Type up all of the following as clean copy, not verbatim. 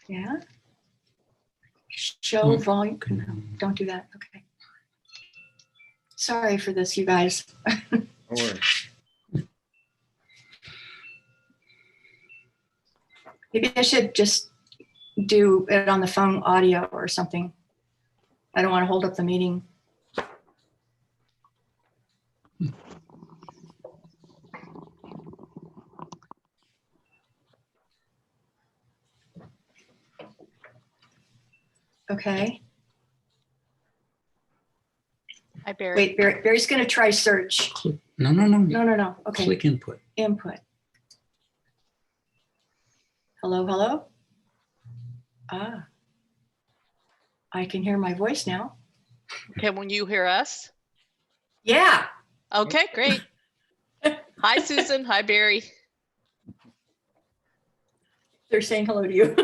Yeah. Show volume. No, don't do that. Okay. Sorry for this, you guys. No worries. Maybe I should just do it on the phone audio or something. I don't want to hold up the meeting. Okay. Hi, Barry. Wait, Barry's going to try search. No. Okay. Click input. Input. Hello. Ah. I can hear my voice now. Can you hear us? Yeah. Okay, great. Hi, Susan. Hi, Barry. They're saying hello to you.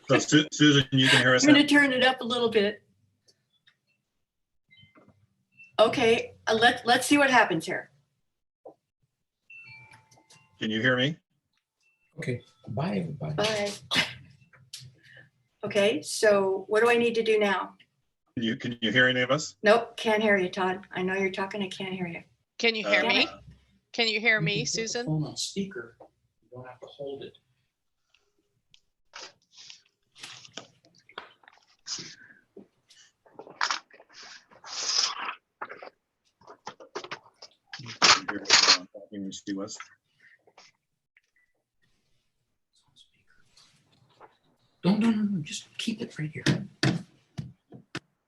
So Susan, you can hear us I'm now? going to turn it up a little bit. Okay, let's see what happens here. Can you hear me? Okay, bye everybody. Bye. Okay, so what do I need to do now? Can you hear any of us? Nope, can't hear you, Todd. I know you're talking, I can't hear you. Can you hear Damn me? it. Can you hear You me, can put the Susan? phone on speaker. You don't have to hold it. Can you hear everyone talking when she was? No. Just keep it right here.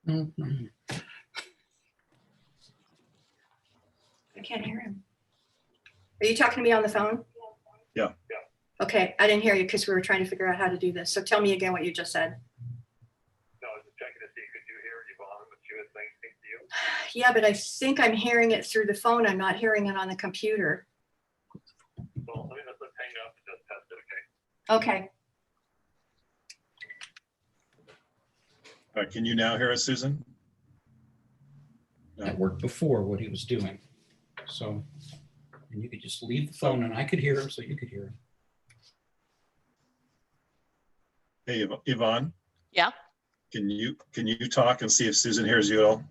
No. I can't hear him. Are you talking to me on the phone? Yeah. Okay, I didn't hear you because we were trying to figure out how to do this. So tell me again what you just said. No, I was just checking to see, could you hear Yvonne when she was saying things to you? Yeah, but I think I'm hearing it through the phone. I'm not hearing it on the computer. Well, let's hang up and just test it, okay? Okay. All right, can you now hear us, Susan? No. That worked before what he was doing. So, and you could just leave the phone and I could hear him, so you could hear him. Hey, Yvonne, Yeah. can you talk and see if Susan hears you at all?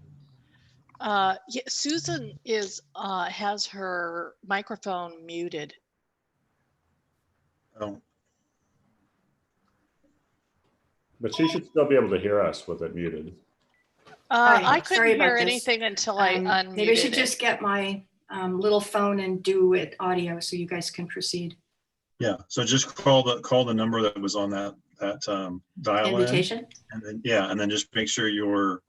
Yeah, Susan is has her microphone muted. Oh, But she should still be able to hear us with it muted. Hi, I sorry couldn't about hear this. anything until I unmuted Maybe I should it. just get my little phone and do it audio so you guys can proceed. yeah. So just call the number that was on that dial Invitation? and then just make sure you're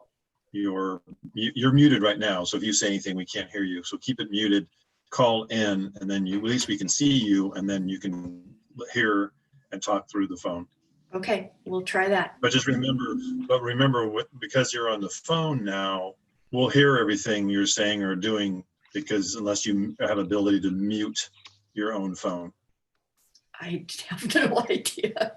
muted right now. So if you say anything, we can't hear you. So keep it muted. Call in, and then at least we can see you, and then you can hear and talk through the phone. Okay, we'll try that. But just remember, because you're on the phone now, we'll hear everything you're saying or doing, because unless you have ability to mute your own phone. I have no idea.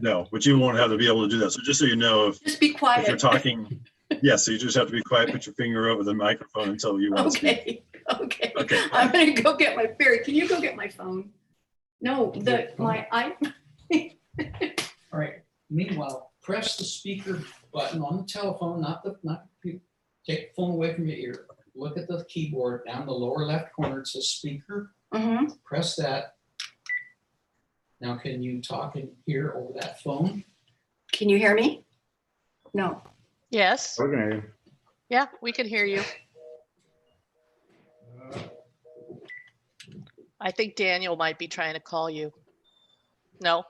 No, but you won't have to be able to do that. So just so you know, Just be quiet. if you're talking, yes, so you just have to be quiet, put your finger over the microphone until you want to speak. Okay. Okay. I'm gonna go get my Barry. Can you go get my phone? No, All right. Meanwhile, press the speaker button on the telephone, not take the phone away from your ear. Look at the keyboard down the lower left corner. It says speaker. Mm-hmm. Press that. Now, can you talk and hear over that phone? Can you hear me? No. Yes. We're gonna hear you. Yeah, we can hear you. I think Daniel might be trying to call you. No.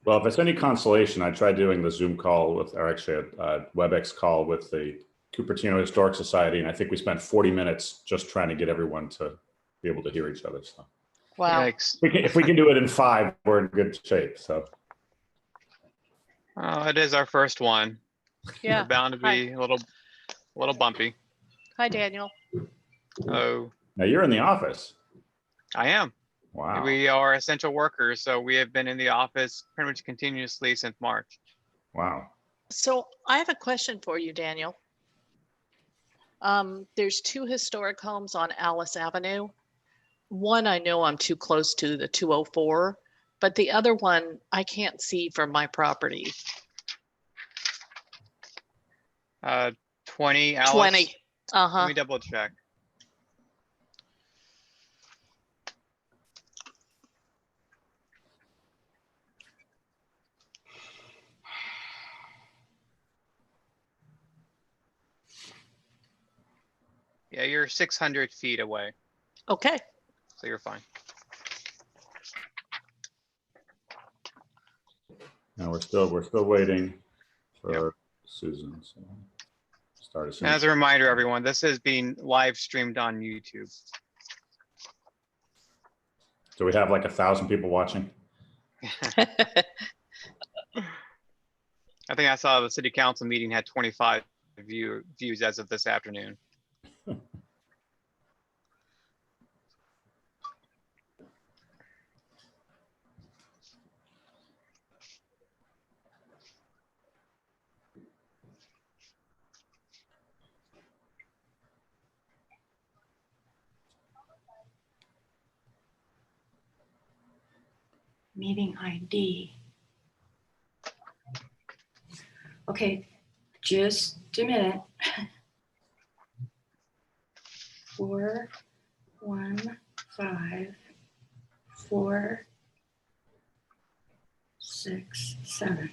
Well, if it's any consolation, I tried doing the Zoom call with, or actually a WebEx call with the Cupertino Historic Society, and I think we spent 40 minutes just trying to get everyone to be able to hear each other. So Wow. Yikes. if we can do it in 5, we're in good shape. So Oh, it is our first one. Yeah. We're bound to be a little bumpy. Hi, Daniel. Oh, now you're in the office. I am. Wow. We are essential workers, so we have been in the office pretty much continuously since March. Wow. So I have a question for you, Daniel. There's 2 historic homes on Alice Avenue. One I know I'm too close to, the 204, but the other one I can't see from my property. 20 Alice. 20. Let Uh-huh. me double check. Yeah, you're 600 feet away, Okay. so you're fine. Now we're still waiting for Susan. So start as soon And as a reminder, everyone, this is being live streamed on YouTube. So we have like 1,000 people watching. I think I saw the city council meeting had 25 views as of this afternoon. Meeting ID. Okay, just a minute. 4, 1, 5, 4, 6, 7.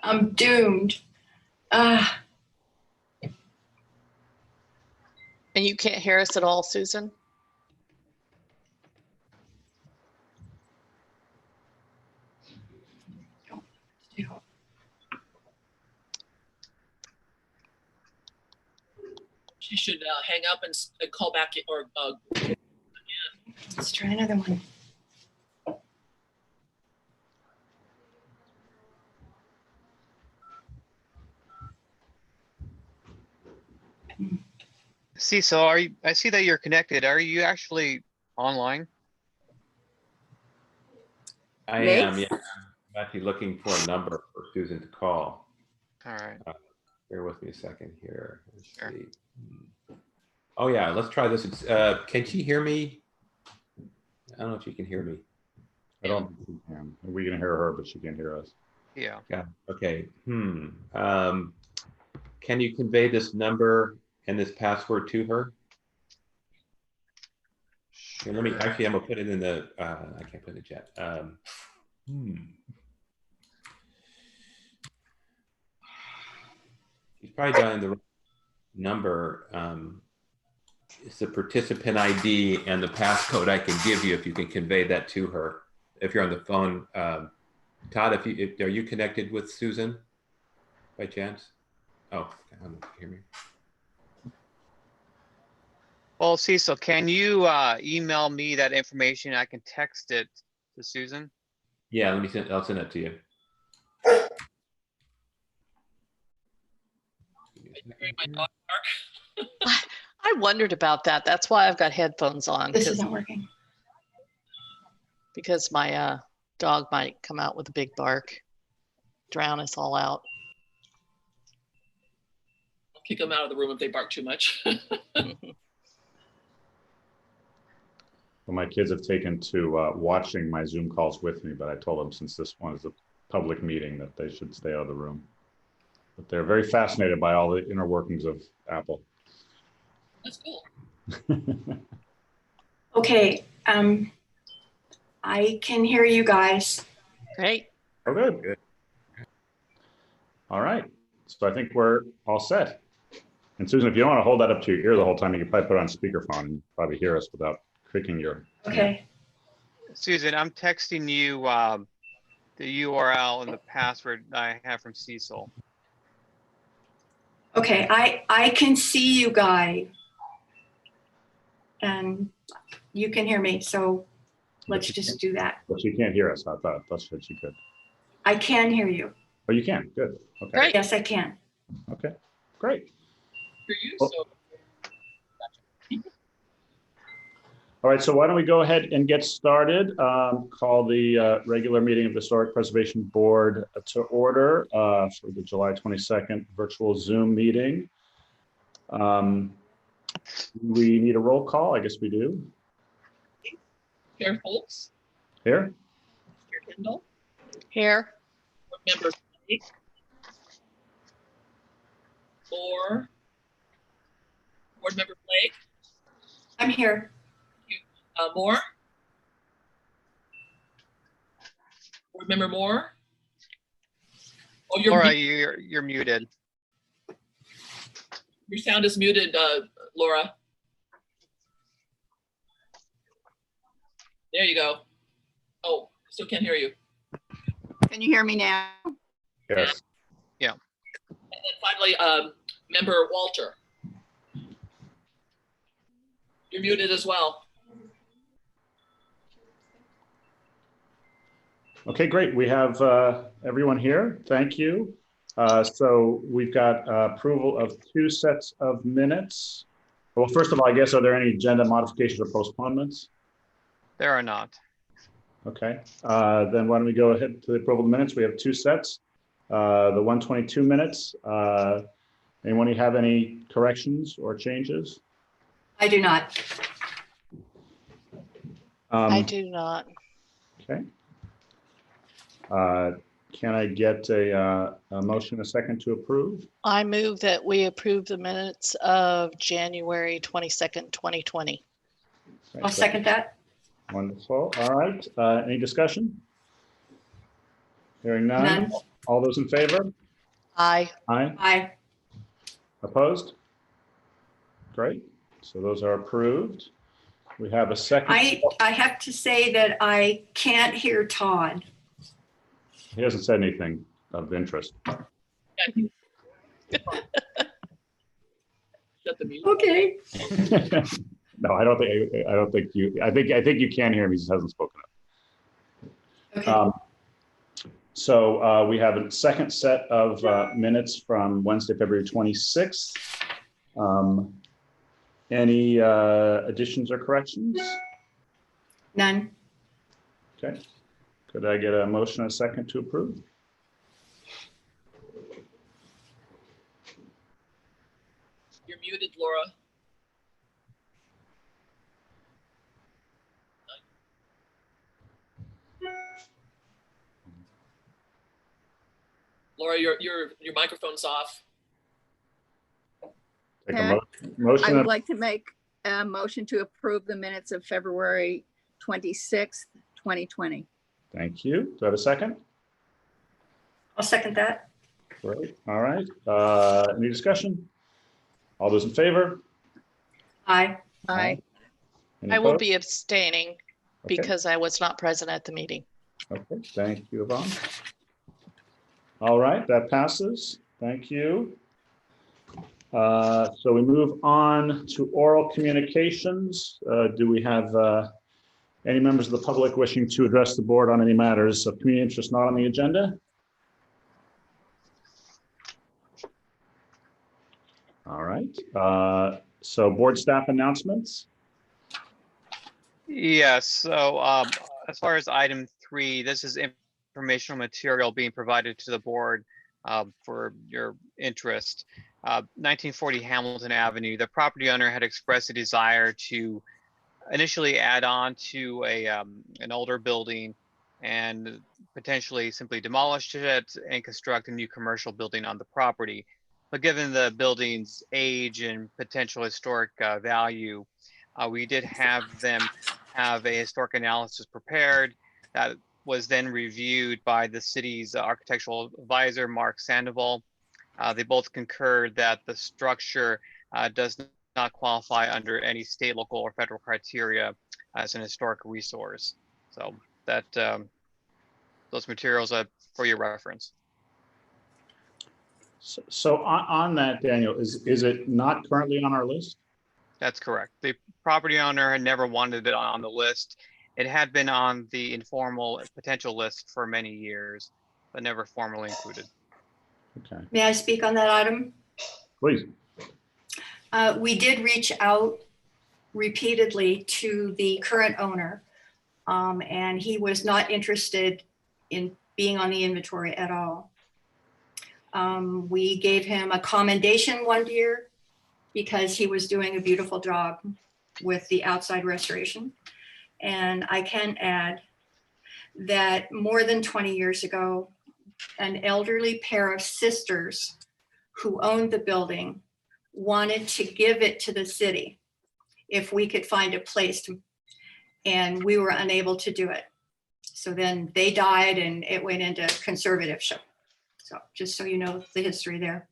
I'm doomed. Ah, And you can't hear us at all, Susan? She should hang up and call back or let's try another one. Cecil, I see that you're connected. Are you actually online? I Me? am, yeah. I'm actually looking for a number for Susan to call. All right. Bear with me a second here. Let's Sure. see. Oh yeah, let's try this. Can she hear me? I don't know if she can hear me. I don't think we can. We can hear her, but she can't hear us. Yeah. Yeah, okay. Can you convey this number and this password to her? Here, let me, actually, I'm gonna put it in the, I can't put it in the chat. She's probably dialing the right number. It's the participant ID and the passcode I can give you if you can convey that to her. If you're on the phone, Todd, are you connected with Susan by chance? Oh, I don't know if you hear me. Well, Cecil, can you email me that information? I can text it to Susan. Yeah, I'll send that to you. hearing my dog bark. I wondered about that. That's why I've got headphones on. This isn't working. Because my dog might come out with a big bark, drown us all out. I'll kick them out of the room if they bark too much. Well, my kids have taken to watching my Zoom calls with me, but I told them since this one is a public meeting that they should stay out of the room. But they're very fascinated by all the inner workings of Apple. That's cool. Okay, I can hear you guys. Great. Oh, good. Good. All right. So I think we're all set. And Susan, if you don't want to hold that up to your ear the whole time, you can probably put it on speakerphone and probably hear us without clicking your. Okay. Susan, I'm texting you the URL and the password I have from Cecil. Okay, I can see you guys. and you can hear me, so let's just do that. But she can't hear us. I thought she could. I can hear you. Oh, you can. Good. Okay. Great. Yes, I can. Okay. Great. For you, Well- so. All right. So why don't we go ahead and get started? Call the regular meeting of the Historic Preservation Board to order for the July 22nd virtual Zoom meeting. We need a roll call. I guess we do. Chair Foltz, Here. Chair Kendall, Here. Board Member Blake, or Board Member Blake, I'm here. Moore, Board Member Moore. Oh, Laura, you're muted. your sound is muted, Laura. There you go. Oh, still can't hear you. Can you hear me now? Yes. And then finally, Member Walter. You're muted as well. Okay, great. We have everyone here. Thank you. So we've got approval of 2 sets of minutes. Well, first of all, I guess, are there any agenda modifications or postponements? There are not. Okay, then why don't we go ahead to the approval of the minutes? We have 2 sets. The 122 minutes. Anyone have any corrections or changes? I do not. I do not. Okay. Can I get a motion, a second to approve? I move that we approve the minutes of January 22nd, 2020. I'll second that. Wonderful. All right. Any discussion? Hearing none. None. All those in favor? Aye. Aye. Aye. Opposed? Great. So those are approved. We have a second. I have to say that I can't hear Todd. He hasn't said anything of interest. Shut the mute. Okay. No, I don't think you, I think you can hear him. He just hasn't spoken up. Okay. So we have a second set of minutes from Wednesday, February 26th. Any additions or corrections? None. Okay. Could I get a motion, a second to approve? You're muted, Laura. Laura, your microphone's off. Take a I motion. would like to make a motion to approve the minutes of February 26th, 2020. Thank you. Do I have a second? I'll second that. Great. All right. Any discussion? All those in favor? Aye. Aye. Any I will opposed? be abstaining Okay. because I was not present at the meeting. Okay, thank you, Yvonne. All right, that passes. Thank you. So we move on to oral communications. Do we have any members of the public wishing to address the board on any matters of community interest not on the agenda? All right. So board staff announcements. Yes, so as far as item 3, this is informational material being provided to the board for your interest. 1940 Hamilton Avenue, the property owner had expressed a desire to initially add on to an older building and potentially simply demolish it and construct a new commercial building on the property. But given the building's age and potential historic value, we did have them have a historic analysis prepared that was then reviewed by the city's architectural advisor, Mark Sandoval. They both concurred that the structure does not qualify under any state, local, or federal criteria as an historic resource. So that those materials are for your reference. So on that, Daniel, is it not currently on our list? That's correct. The property owner had never wanted it on the list. It had been on the informal potential list for many years, but never formally included. Okay, May I speak on that item? please. We did reach out repeatedly to the current owner, and he was not interested in being on the inventory at all. We gave him a commendation one year because he was doing a beautiful job with the outside restoration. And I can add that more than 20 years ago, an elderly pair of sisters who owned the building wanted to give it to the city if we could find a place to, and we were unable to do it. So then they died and it went into conservatorship. So just so you know the history there.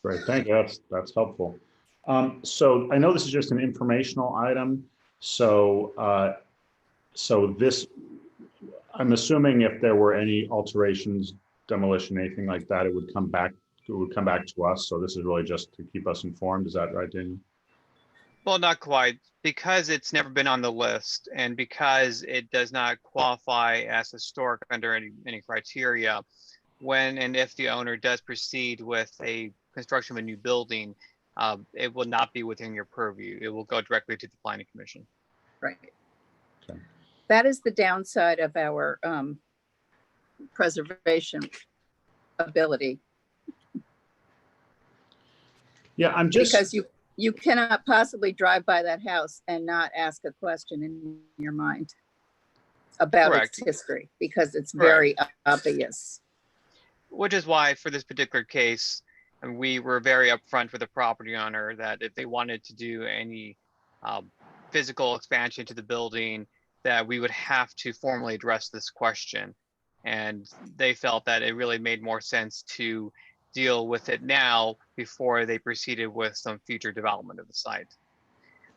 Great, thank you. That's helpful. So I know this is just an informational item. So this, I'm assuming if there were any alterations, demolition, anything like that, it would come back to us. So this is really just to keep us informed. Is that right, Daniel? Well, not quite, because it's never been on the list and because it does not qualify as historic under any criteria. When and if the owner does proceed with a construction of a new building, it will not be within your purview. It will go directly to the planning commission. Right. Okay. That is the downside of our preservation ability, Yeah, I'm just, because you cannot possibly drive by that house and not ask a question in your mind about Correct. its history, because it's very obvious. Which is why for this particular case, and we were very upfront with the property owner that if they wanted to do any physical expansion to the building, that we would have to formally address this question. And they felt that it really made more sense to deal with it now before they proceeded with some future development of the site.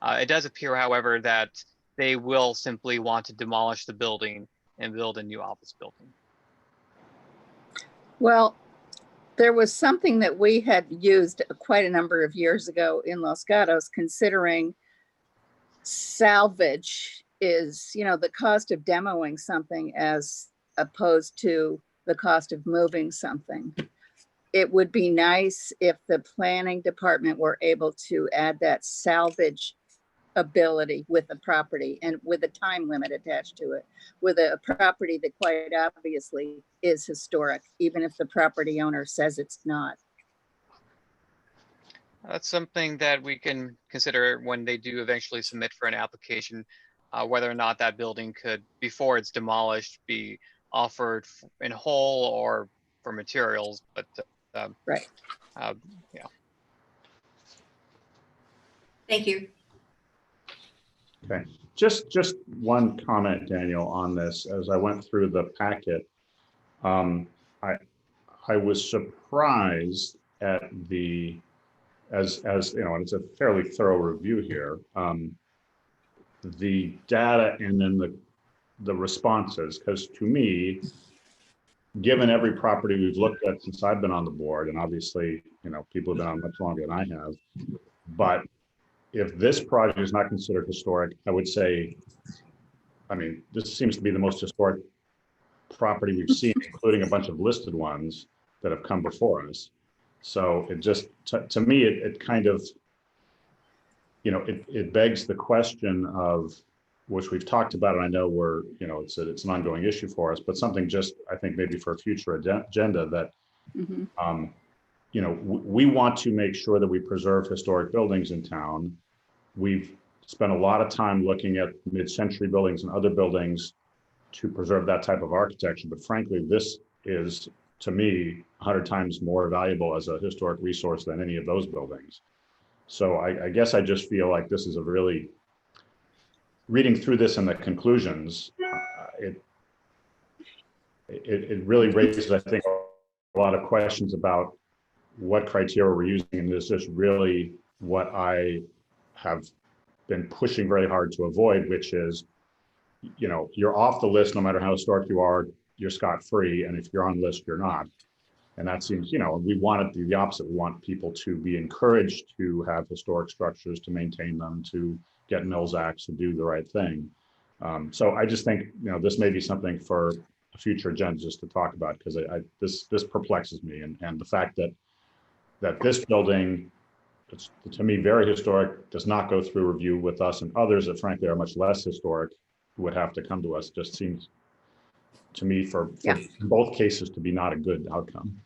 It does appear, however, that they will simply want to demolish the building and build a new office building. Well, there was something that we had used quite a number of years ago in Los Gatos, considering salvage is, the cost of demoing something as opposed to the cost of moving something. It would be nice if the planning department were able to add that salvage ability with the property and with a time limit attached to it, with a property that quite obviously is historic, even if the property owner says it's not. That's something that we can consider when they do eventually submit for an application, whether or not that building could, before it's demolished, be offered in whole or for materials, but right. Yeah. Thank you. okay. Just one comment, Daniel, on this. As I went through the packet, I was surprised at the, as you know, and it's a fairly thorough review here, the data and then the responses, because to me, given every property we've looked at since I've been on the board, and obviously, people have been on much longer than I have, but if this project is not considered historic, I would say, this seems to be the most historic property we've seen, including a bunch of listed ones that have come before us. So it just, to me, it kind of, it begs the question of, which we've talked about, and I know it's an ongoing issue for us, but something just, I think maybe for a future agenda that, we want to make sure that we preserve historic buildings in town. We've spent a lot of time looking at mid-century buildings and other buildings to preserve that type of architecture. But frankly, this is, to me, 100 times more valuable as a historic resource than any of those buildings. So I guess I just feel like this is a really, reading through this and the conclusions, it really raises, I think, a lot of questions about what criteria we're using, and this is really what I have been pushing very hard to avoid, which is, you're off the list no matter how historic you are, you're scot-free, and if you're on the list, you're not. And that seems, we want it the opposite. We want people to be encouraged to have historic structures, to maintain them, to get Mills Acts, to do the right thing. So I just think, this may be something for a future agenda just to talk about, because this perplexes me. And the fact that this building, it's, to me, very historic, does not go through review with us, and others that frankly are much less historic would have to come to us, just seems to me for both cases to be not a good outcome.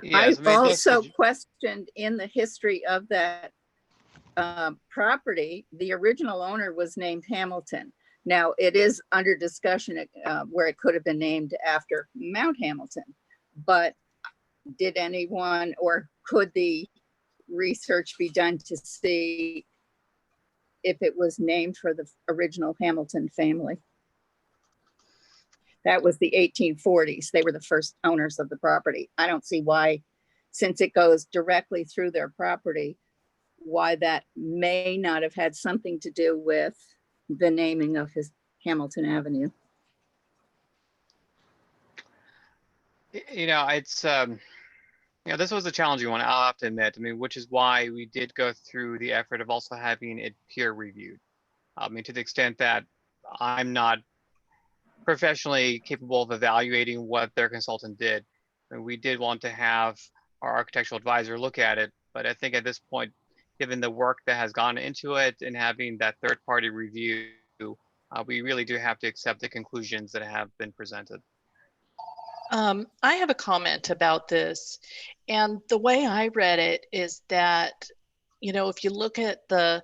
Yes, I've also questioned in the history of that property, the original owner was named Hamilton. Now it is under discussion where it could have been named after Mount Hamilton, but did anyone, or could the research be done to see if it was named for the original Hamilton family? That was the 1840s. They were the first owners of the property. I don't see why, since it goes directly through their property, why that may not have had something to do with the naming of his Hamilton Avenue. It's this was a challenging one, I'll have to admit. I mean, which is why we did go through the effort of also having it peer reviewed. I mean, to the extent that I'm not professionally capable of evaluating what their consultant did, and we did want to have our architectural advisor look at it. But I think at this point, given the work that has gone into it and having that third-party review, we really do have to accept the conclusions that have been presented. I have a comment about this, and the way I read it is that, if you look at the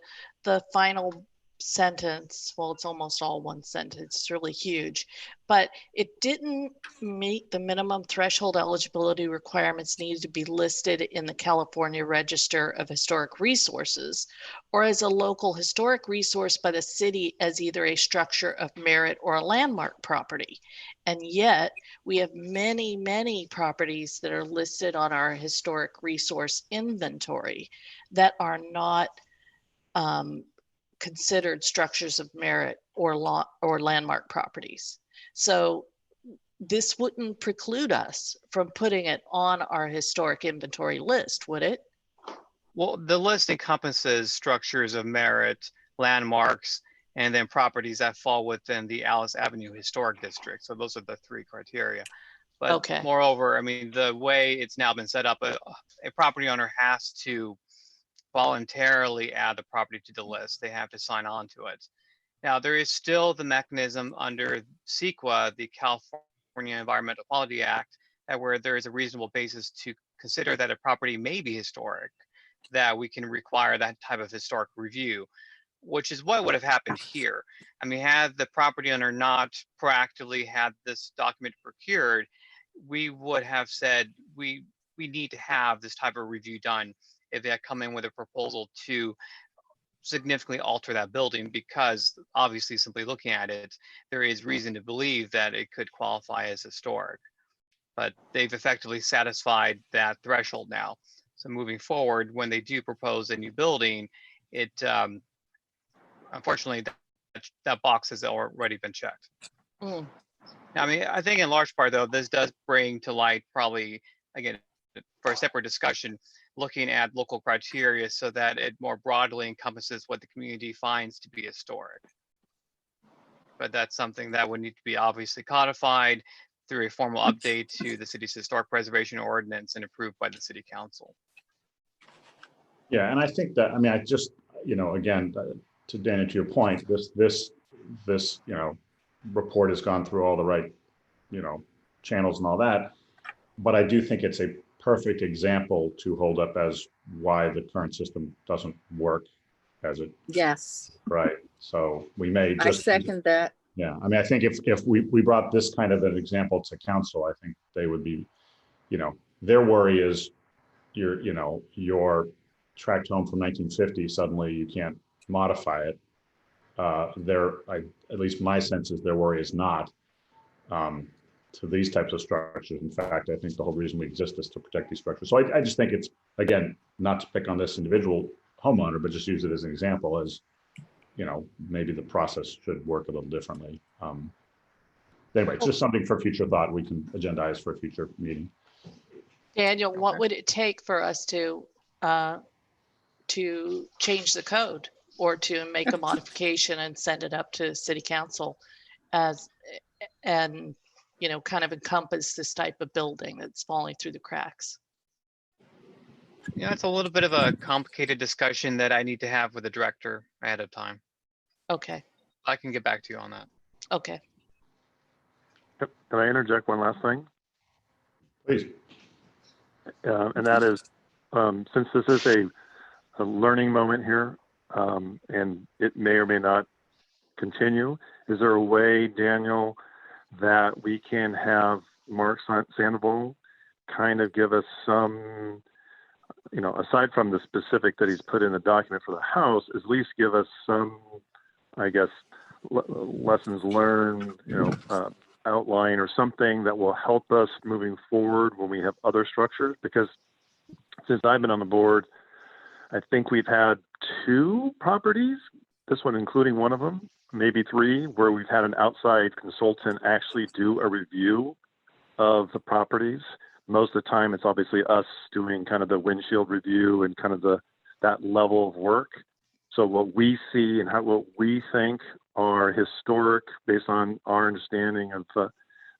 final sentence, well, it's almost all one sentence, it's really huge, but it didn't meet the minimum threshold eligibility requirements needed to be listed in the California Register of Historic Resources or as a local historic resource by the city as either a structure of merit or a landmark property. And yet we have many, many properties that are listed on our historic resource inventory that are not considered structures of merit or landmark properties. So this wouldn't preclude us from putting it on our historic inventory list, would it? Well, the list encompasses structures of merit, landmarks, and then properties that fall within the Alice Avenue Historic District. So those are the three criteria. But moreover, I mean, the way it's now been set up, a property owner has to voluntarily add the property to the list. They have to sign on to it. Now, there is still the mechanism under CEQA, the California Environmental Quality Act, that where there is a reasonable basis to consider that a property may be historic, that we can require that type of historic review, which is what would have happened here. I mean, had the property owner not proactively had this document procured, we would have said, we need to have this type of review done if they had come in with a proposal to significantly alter that building, because obviously simply looking at it, there is reason to believe that it could qualify as historic. But they've effectively satisfied that threshold now. So moving forward, when they do propose a new building, it unfortunately that box has already been checked. I mean, I think in large part though, this does bring to light, probably again for a separate discussion, looking at local criteria so that it more broadly encompasses what the community finds to be historic. But that's something that would need to be obviously codified through a formal update to the city's historic preservation ordinance and approved by the city council. Yeah, and I think that, I mean, I just, again, to Dana, to your point, this report has gone through all the right, channels and all that, but I do think it's a perfect example to hold up as why the current system doesn't work as it. Yes. Right. So we may just. I second that. Yeah. I mean, I think if we brought this kind of an example to council, I think they would be, their worry is your tract home from 1950, suddenly you can't modify it. At least my sense is their worry is not. To these types of structures. In fact, I think the whole reason we exist is to protect these structures. So I just think it's, again, not to pick on this individual homeowner, but just use it as an example as, maybe the process should work a little differently. Anyway, it's just something for future thought we can agendize for a future meeting. Daniel, what Okay. would it take for us to change the code or to make a modification and send it up to city council as, and, you know, kind of encompass this type of building that's falling through the cracks? Yeah, it's a little bit of a complicated discussion that I need to have with the director ahead of time. Okay, I can get back to you on that. okay. Can I interject one last thing? Please. And that is, since this is a learning moment here, and it may or may not continue, is there a way, Daniel, that we can have Mark Sandoval kind of give us some, you know, aside from the specific that he's put in the document for the house, at least give us some, I guess, lessons learned, you know, outline or something that will help us moving forward when we have other structures? Because since I've been on the board, I think we've had 2 properties, this one including one of them, maybe 3, where we've had an outside consultant actually do a review of the properties. Most of the time, it's obviously us doing kind of the windshield review and kind of that level of work. So what we see and what we think are historic, based on our understanding of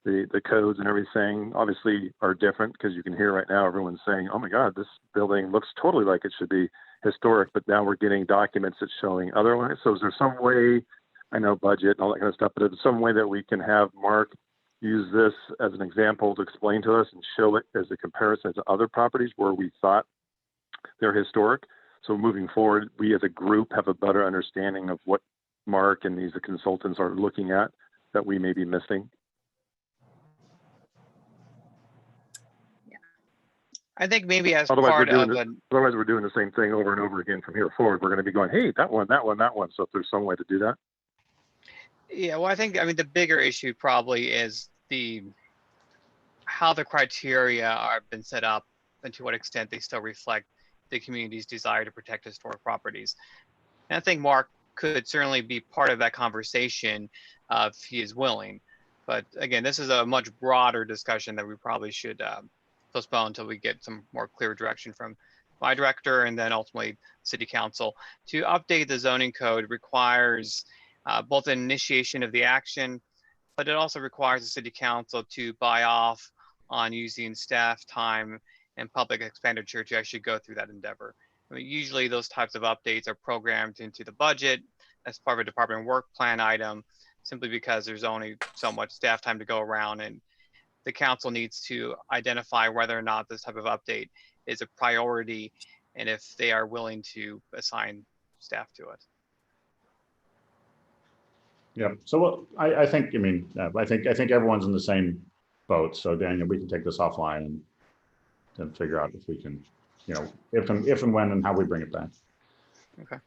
the codes and everything, obviously are different, because you can hear right now everyone's saying, "Oh my God, this building looks totally like it should be historic," but now we're getting documents that's showing otherwise. So is there some way, I know budget and all that kind of stuff, but is there some way that we can have Mark use this as an example to explain to us and show it as a comparison to other properties where we thought they're historic? So moving forward, we as a group have a better understanding of what Mark and these consultants are looking at that we may be missing. I think maybe as Otherwise, part of otherwise we're doing the same thing over and over again from here forward. We're going to be going, hey, that one, that one, that one. So if there's some way to do that. yeah, well, I mean, the bigger issue probably is how the criteria are been set up and to what extent they still reflect the community's desire to protect historic properties. And I think Mark could certainly be part of that conversation if he is willing. But again, this is a much broader discussion that we probably should postpone until we get some more clear direction from my director and then ultimately city council. To update the zoning code requires both an initiation of the action, but it also requires the city council to buy off on using staff time and public expenditure to actually go through that endeavor. I mean, usually those types of updates are programmed into the budget as part of a department work plan item, simply because there's only so much staff time to go around, and the council needs to identify whether or not this type of update is a priority and if they are willing to assign staff to it. Yeah. So I think, I mean, I think everyone's in the same boat. So Daniel, we can take this offline and figure out if we can, you know, if and when and how we bring it back. Okay.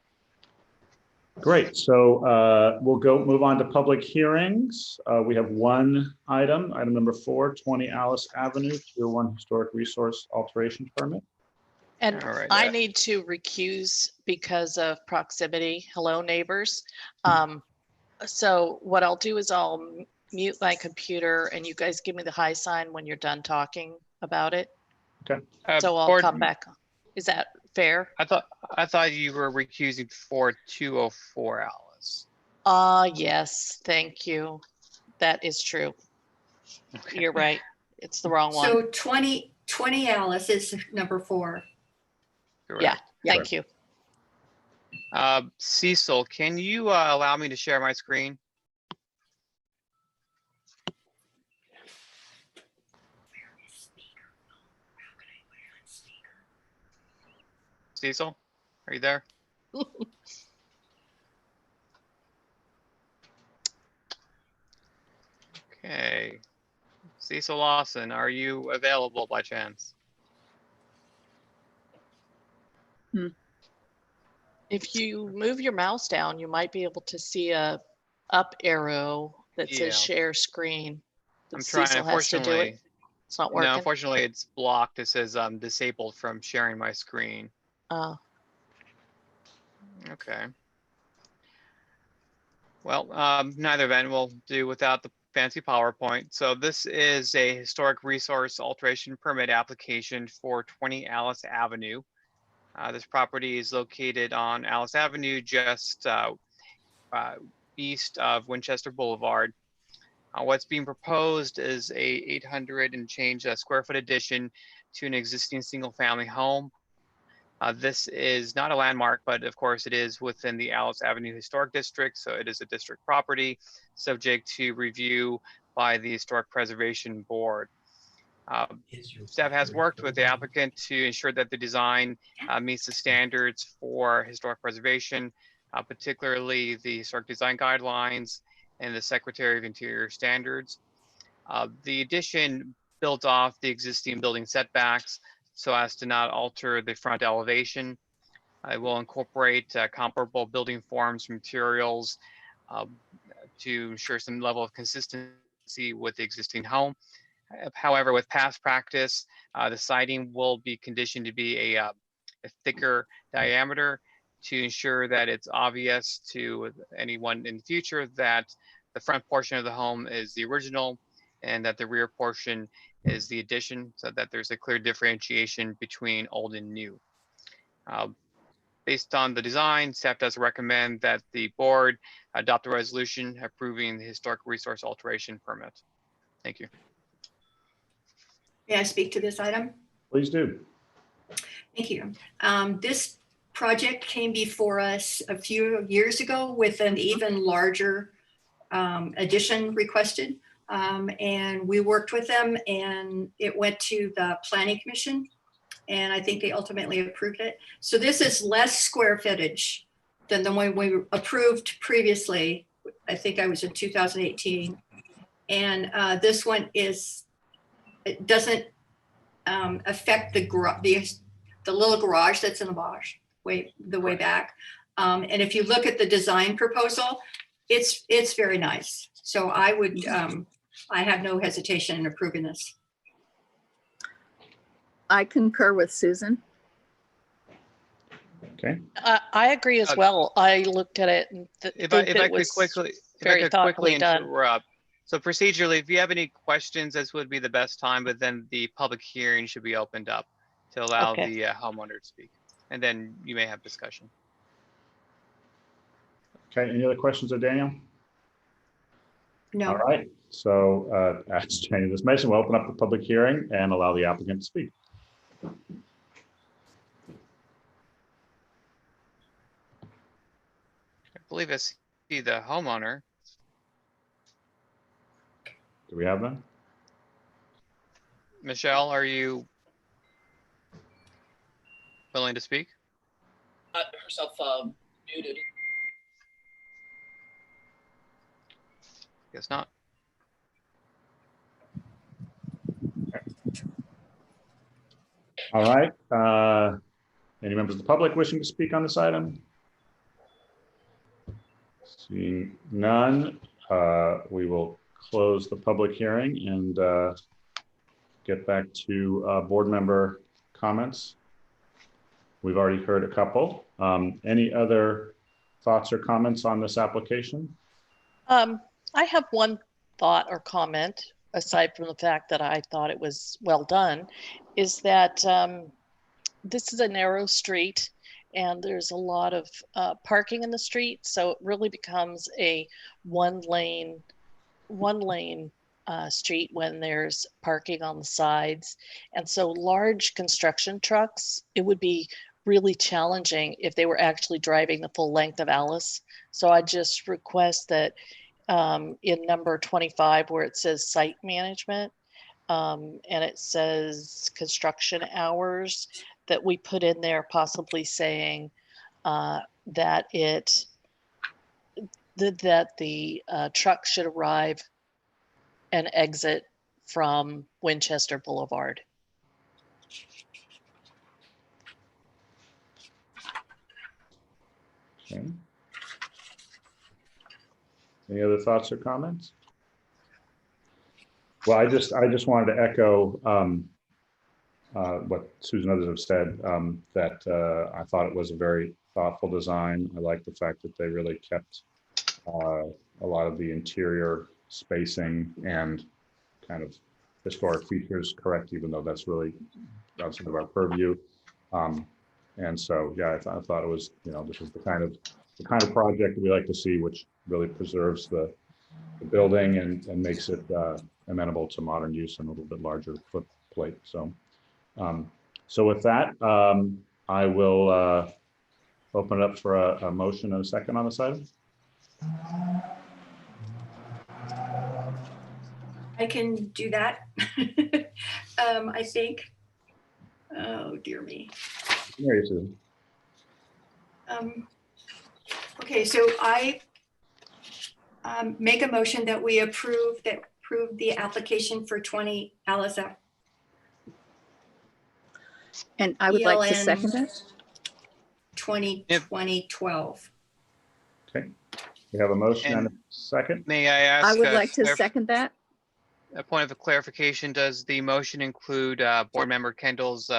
Great. So we'll move on to public hearings. We have one item number 4, 20 Alice Avenue, Tier 1 Historic Resource Alteration Permit. And All right. I need to recuse because of proximity. Hello, neighbors. So what I'll do is I'll mute my computer and you guys give me the high sign when you're done talking about it. Okay. So I'll come back. Is that fair? I thought you were recusing for 204 Alice. Yes, thank you. That is true. Okay. You're right. It's the wrong one. So 20 Alice is number 4. Correct. Yeah, thank you. Cecil, can you allow me to share my screen? Cecil, are you there? Okay. Cecil Lawson, are you available by chance? If you move your mouse down, you might be able to see a up arrow that Yeah. says share screen. But I'm trying, Cecil has to do unfortunately. it. It's not working. No, unfortunately, it's blocked. It says I'm disabled from sharing my screen. Okay. Well, neither event will do without the fancy PowerPoint. So this is a historic resource alteration permit application for 20 Alice Avenue. This property is located on Alice Avenue, just east of Winchester Boulevard. What's being proposed is a 800 and change square foot addition to an existing single family home. This is not a landmark, but of course it is within the Alice Avenue Historic District, so it is a district property subject to review by the Historic Preservation Board. Staff has worked with the applicant to ensure that the design meets the standards for historic preservation, particularly the historic design guidelines and the Secretary of Interior standards. The addition built off the existing building setbacks so as to not alter the front elevation. It will incorporate comparable building forms, materials to ensure some level of consistency with the existing home. However, with past practice, the siding will be conditioned to be a thicker diameter to ensure that it's obvious to anyone in the future that the front portion of the home is the original and that the rear portion is the addition, so that there's a clear differentiation between old and new. Based on the design, staff does recommend that the board adopt a resolution approving the historic resource alteration permit. Thank you. May I speak to this item? Please do. Thank you. This project came before us a few years ago with an even larger addition requested. And we worked with them and it went to the Planning Commission and I think they ultimately approved it. So this is less square footage than the one we approved previously. I think I was in 2018. And this one it doesn't affect the little garage that's in the way back. And if you look at the design proposal, it's very nice. So I would, I have no hesitation in approving this. I concur with Susan. Okay. I agree as well. I looked at it and If I could quickly done. interrupt. So procedurally, if you have any questions, this would be the best time, but then the public hearing should be opened up to allow Okay. the homeowner to speak. And then you may have discussion. Okay, any other questions of Daniel? No. All right, so as Jane just mentioned, we'll open up the public hearing and allow the applicant to speak. I believe I see the homeowner. Do we have them? Michelle, are you willing to speak? Herself muted. Guess not. All right, any members of the public wishing to speak on this item? Seeing none, we will close the public hearing and get back to board member comments. We've already heard a couple. Any other thoughts or comments on this application? I have one thought or comment, aside from the fact that I thought it was well done, is that this is a narrow street and there's a lot of parking in the street. So it really becomes a one lane street when there's parking on the sides. And so large construction trucks, it would be really challenging if they were actually driving the full length of Alice. So I just request that in number 25, where it says site management, and it says construction hours, that we put in there possibly saying that the truck should arrive and exit from Winchester Boulevard. Okay. Any other thoughts or comments? Well, I just wanted to echo what Susan and others have said, that I thought it was a very thoughtful design. I like the fact that they really kept a lot of the interior spacing and kind of historic features correct, even though that's really outside of our purview. And so, yeah, I thought it was, this is the kind of project we like to see, which really preserves the building and makes it amenable to modern use and a little bit larger footplate. So, so with that, I will open it up for a motion and a second on this item. I can do that. I think. Oh, dear me. There you Okay, so I make a motion that we approve the application for 20 Alice Ave. And I would like to second it. 2012. Okay, we have a motion and a second. May I ask? I would like to second that. A point of clarification, does the motion include Board Member Kendall's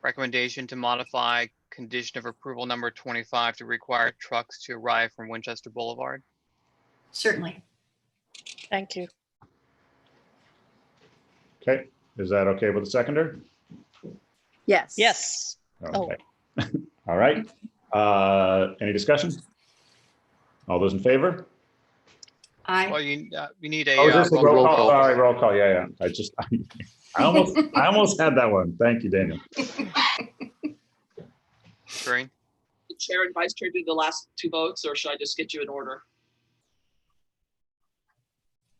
recommendation to modify condition of approval number 25 to require trucks to arrive from Winchester Boulevard? Certainly. Thank you. Okay, is that okay with the seconder? Yes. Yes. Okay. All right. Any discussion? All those in favor? Well, Aye. you need a Oh, is this a roll call? call. Sorry, roll call. Yeah. I almost had that one. Thank you, Daniel. Green. The chair and vice chair do the last two votes, or should I just get you in order?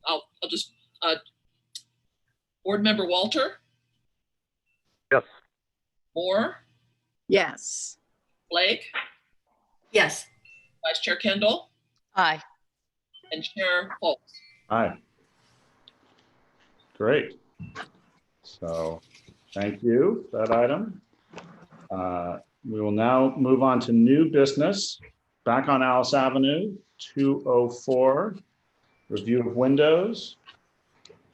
I'll just, Board Member Walter, Yes. Moore, Yes. Blake, Yes. Vice Chair Kendall, Aye. and Chair Foltz. Aye. Great. So thank you for that item. We will now move on to new business. Back on Alice Avenue, 204, review of windows.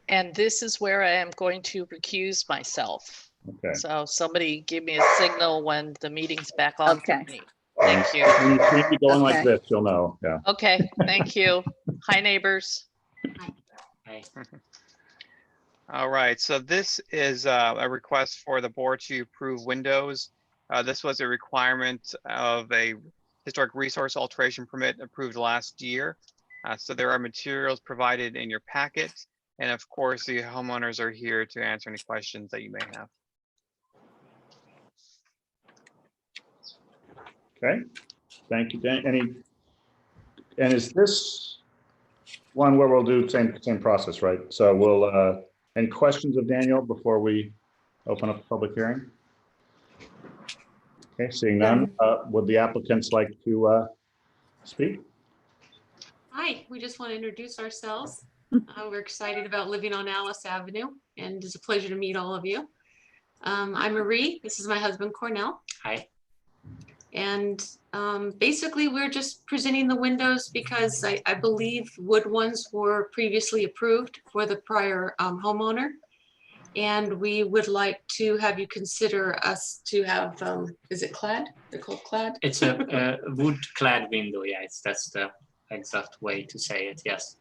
And this is where I am going to recuse myself. Okay. So somebody give me a signal when the meeting's back on. Okay. For me. Thank you. When you see me going like Okay. this, you'll know. Yeah. Okay, thank you. Hi, neighbors. All right, so this is a request for the board to approve windows. This was a requirement of a historic resource alteration permit approved last year. So there are materials provided in your packet. And of course, the homeowners are here to answer any questions that you may have. Okay. Thank you, Dan. And is this one where we'll do same process, right? So we'll, any questions of Daniel before we open up the public hearing? Okay, seeing none, would the applicants like to speak? Hi, we just want to introduce ourselves. We're excited about living on Alice Avenue, and it's a pleasure to meet all of you. I'm Marie. This is my husband, Cornell. Hi. And basically, we're just presenting the windows because I believe wood ones were previously approved for the prior homeowner. And we would like to have you consider us to have, is it clad? They're called clad? It's a wood clad window. Yeah, that's the exact way to say it. Yes.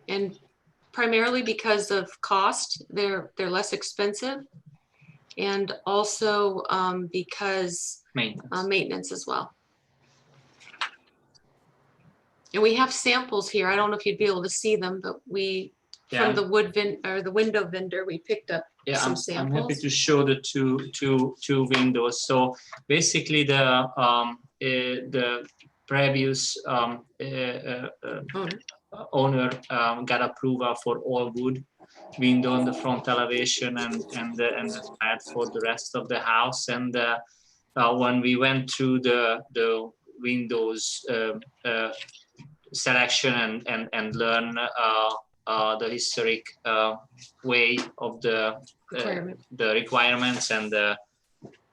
And primarily because of cost, they're less expensive. And also because maintenance as well. And we have samples here. I don't know if you'd be able to see them, but we, from the the window vendor, we picked up some samples. I'm happy to show the two windows. So basically, the previous owner got approval for all wood window on the front elevation and the flat for the rest of the house. And when we went through the windows selection and learn the historic way of the requirements and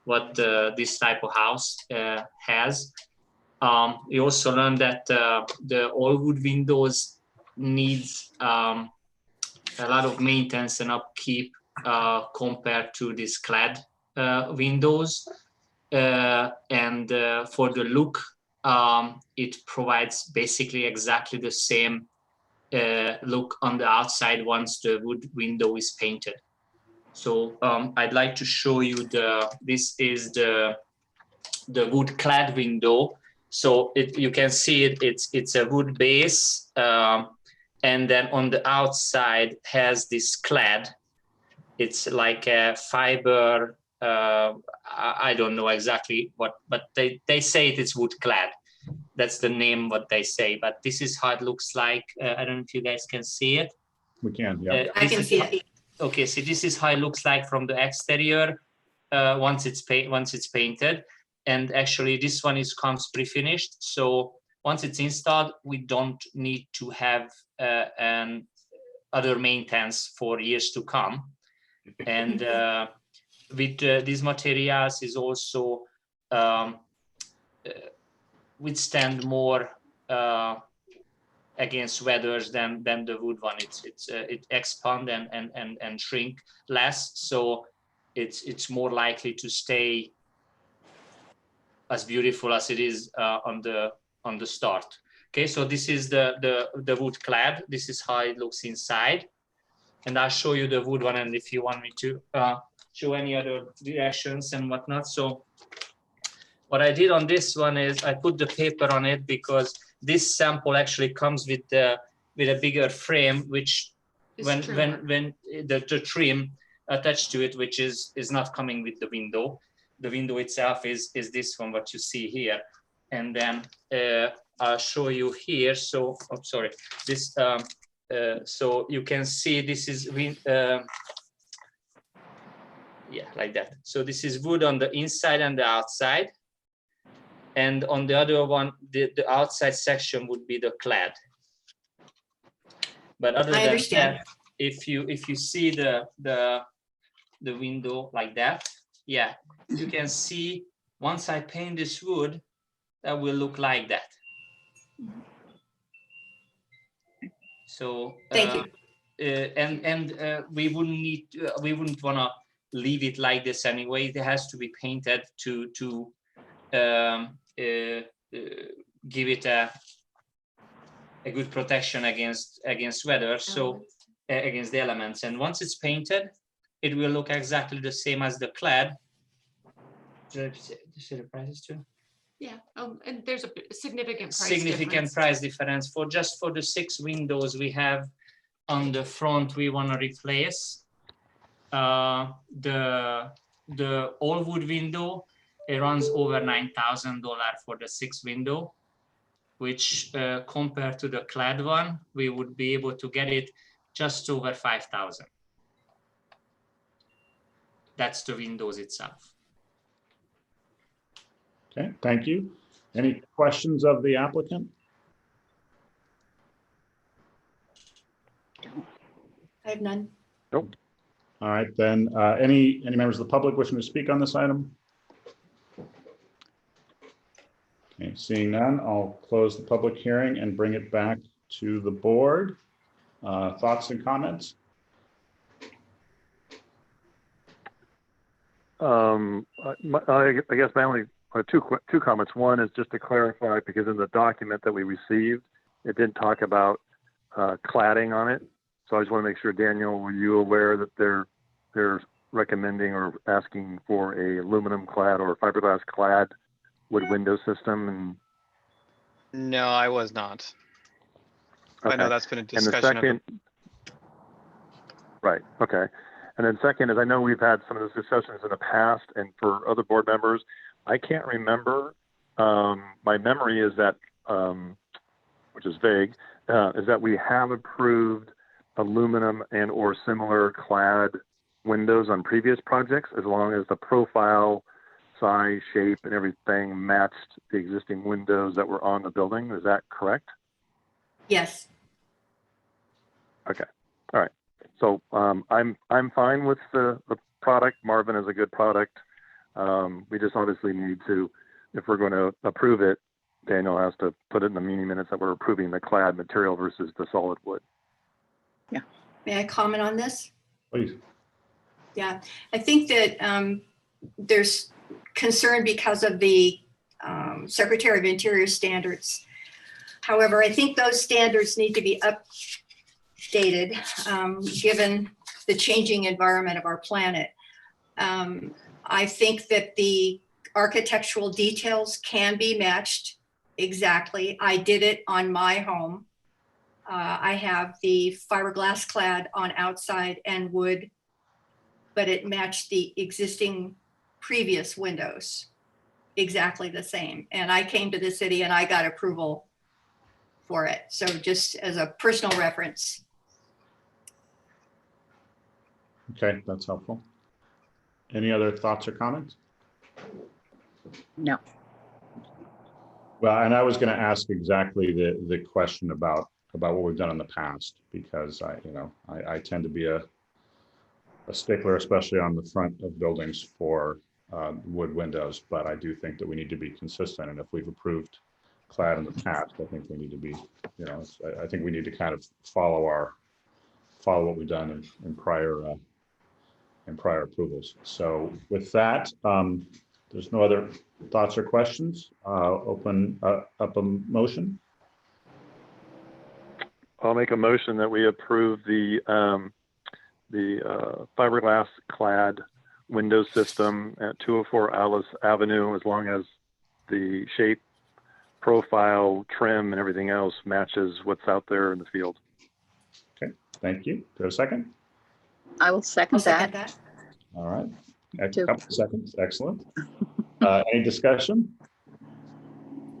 what this type of house has. We also learned that the all wood windows needs a lot of maintenance and upkeep compared to these clad windows. And for the look it provides basically exactly the same look on the outside once the wood window is painted. So I'd like to show you this is the wood clad window. So you can see it's a wood base, and then on the outside has this clad. It's like a fiber. I don't know exactly what, but they say it's wood clad. That's the name what they say. But this is how it looks like. I don't know if you guys can see it. We can, yeah. I can see it. Okay, so this is how it looks like from the exterior once it's painted. And actually, this one comes pre-finished. So once it's installed, we don't need to have other maintenance for years to come. And with these materials is also withstand more against weathers than the wood one. It expand and shrink less, so it's more likely to stay as beautiful as it is on the start. Okay, so this is the wood clad. This is how it looks inside, and I'll show you the wood one. And if you want me to show any other reactions and whatnot, so what I did on this one is I put the paper on it because this sample actually comes with a bigger frame, which when the trim attached to it, which is not coming with the window. The window itself is this one, what you see here. And then I'll show you here. So, I'm sorry, this, so you can see this is, yeah, like that. So this is wood on the inside and the outside. And on the other one, the outside section would be the clad. But other than that, if you see the window like that, yeah, you can see once I paint this wood, that will look like that. So thank you. And we wouldn't want to leave it like this anyway. It has to be painted to give it a good protection against weather, so against the elements. And once it's painted, it will look exactly the same as the clad. Do you see the prices too? Yeah, and there's a significant price difference for just for the 6 windows we have on the front. We want to replace the all wood window. It runs over $9,000 for the 6 window, which compared to the clad one, we would be able to get it just over 5,000. That's the windows itself. Okay, thank you. Any questions of the applicant? I have none. Nope. All right, then any members of the public wishing to speak on this item? Okay, seeing none, I'll close the public hearing and bring it back to the board. Thoughts and comments? I guess my only two comments. One is just to clarify, because in the document that we received, it didn't talk about cladding on it. So I just want to make sure, Daniel, were you aware that they're recommending or asking for a aluminum clad or fiberglass clad wood window system? And no, I was not. okay. I know that's been a discussion. And the second, right, okay. And then second is, I know we've had some of those discussions in the past, and for other board members, I can't remember. My memory is that, which is vague, is that we have approved aluminum and or similar clad windows on previous projects, as long as the profile, size, shape, and everything matched the existing windows that were on the building. Is that correct? Yes. Okay. All right. So I'm fine with the product. Marvin is a good product. We just obviously need to, if we're going to approve it, Daniel has to put it in the meeting minutes that we're approving the clad material versus the solid wood. Yeah. May I comment on this? Please. Yeah, I think that there's concern because of the Secretary of Interior standards. However, I think those standards need to be updated given the changing environment of our planet. I think that the architectural details can be matched exactly. I did it on my home. I have the fiberglass clad on outside and wood, but it matched the existing previous windows exactly the same. And I came to the city and I got approval for it. So just as a personal reference. Okay, that's helpful. Any other thoughts or comments? No. Well, and I was going to ask exactly the question about what we've done in the past, because I tend to be a stickler, especially on the front of buildings for wood windows, but I do think that we need to be consistent. And if we've approved clad in the past, I think we need to be, I think we need to kind of follow what we've done in prior approvals. So with that, there's no other thoughts or questions. Open up a motion. I'll make a motion that we approve the fiberglass clad window system at 204 Alice Avenue, as long as the shape, profile, trim, and everything else matches what's out there in the field. Okay, thank you. Do a second? I will second that. that. All right. A Two. couple seconds. Excellent. Any discussion?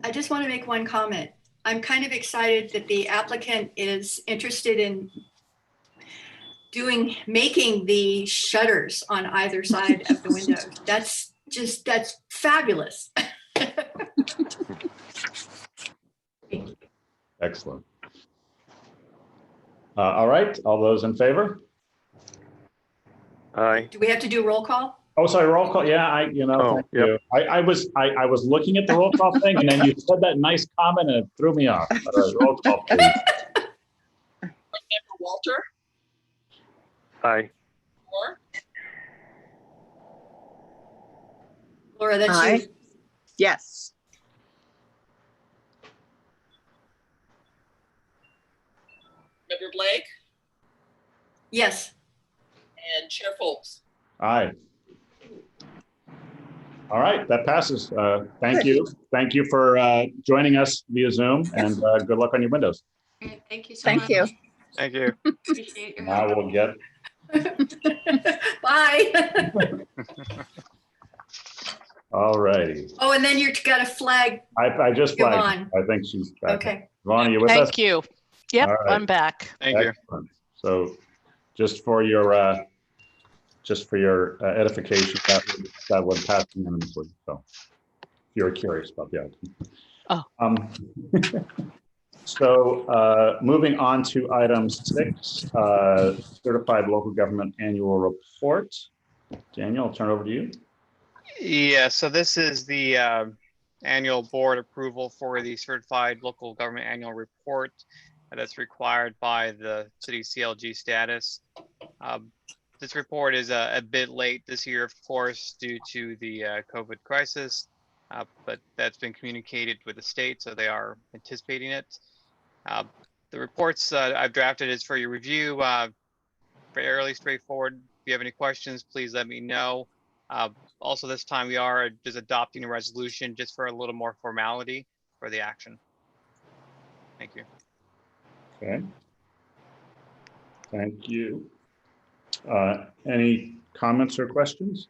I just want to make one comment. I'm kind of excited that the applicant is interested in making the shutters on either side of the window. That's fabulous. Excellent. All right, all those in favor? Aye. Do we have to do roll call? Oh, sorry, roll call. Yeah, thank you. I was looking at the roll call thing, and then you said that nice comment and it threw me off. All right, roll call, please. Member Walter, Aye. Moore, Laura, that's Aye. you. Yes. Member Blake, Yes. and Chair Folks. Aye. All right, that passes. Thank you. Thank you for joining us via Zoom, and good luck on your windows. Great, thank you so Thank much. you. Thank you. Appreciate your Now help. we'll get. Bye. All righty. Oh, and then you've got a flag. I just flagged. Yvonne. I think she's back. Okay. Yvonne, are you with us? Thank you. Yep, All right. I'm back. Thank you. Excellent. So just for your edification, that would pass unanimously. So if you're curious about that. Oh. So moving on to item 6, certified local government annual report. Daniel, I'll turn it over to you. Yeah, so this is the annual board approval for the certified local government annual report that's required by the city CLG status. This report is a bit late this year, of course, due to the COVID crisis, but that's been communicated with the state, so they are anticipating it. The reports I've drafted is for your review, fairly straightforward. If you have any questions, please let me know. Also, this time we are just adopting a resolution just for a little more formality for the action. Thank you. Okay. Thank you. Any comments or questions?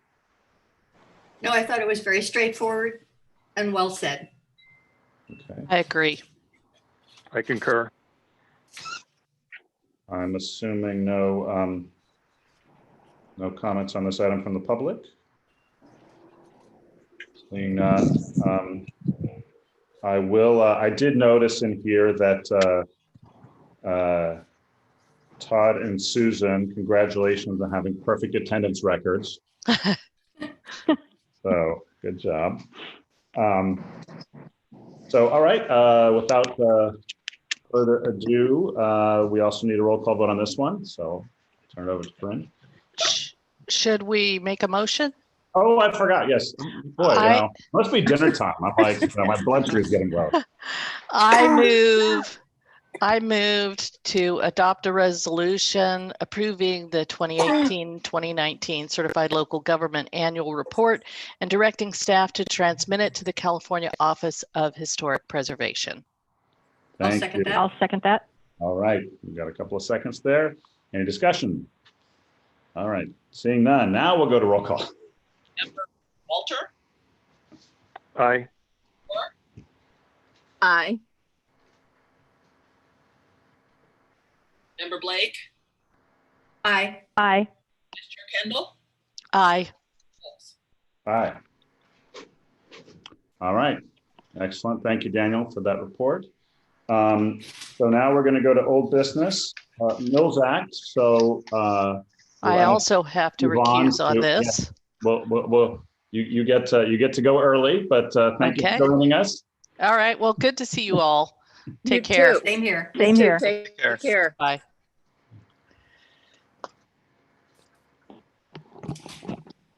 No, I thought it was very straightforward and well said. Okay. I agree. I concur. I'm assuming no comments on this item from the public. Seeing none, I did notice in here that Todd and Susan, congratulations on having perfect attendance records. So good job. So, all right, without further ado, we also need a roll call vote on this one. So turn it over to Corinne. Should we make a motion? Oh, I forgot. Yes. Boy, must be dinner time. I'm like, my blood sugar is getting low. I moved to adopt a resolution approving the 2018-2019 Certified Local Government Annual Report and directing staff to transmit it to the California Office of Historic Preservation. I'll Thank second you. that. I'll second that. All right. We've got a couple of seconds there. Any discussion? All right. Seeing none. Now we'll go to roll call. Member Walter, Aye. Aye. Member Blake, Aye. Aye. Vice Chair Kendall. Aye. Aye. All right. Excellent. Thank you, Daniel, for that report. So now we're going to go to old business, Mills Act. So I also have to recuse on this. Yeah. Well, you get to go early, but thank you for joining us. All right. Well, good to see you all. Take You care. too. Same here. Same here. Take care. Bye.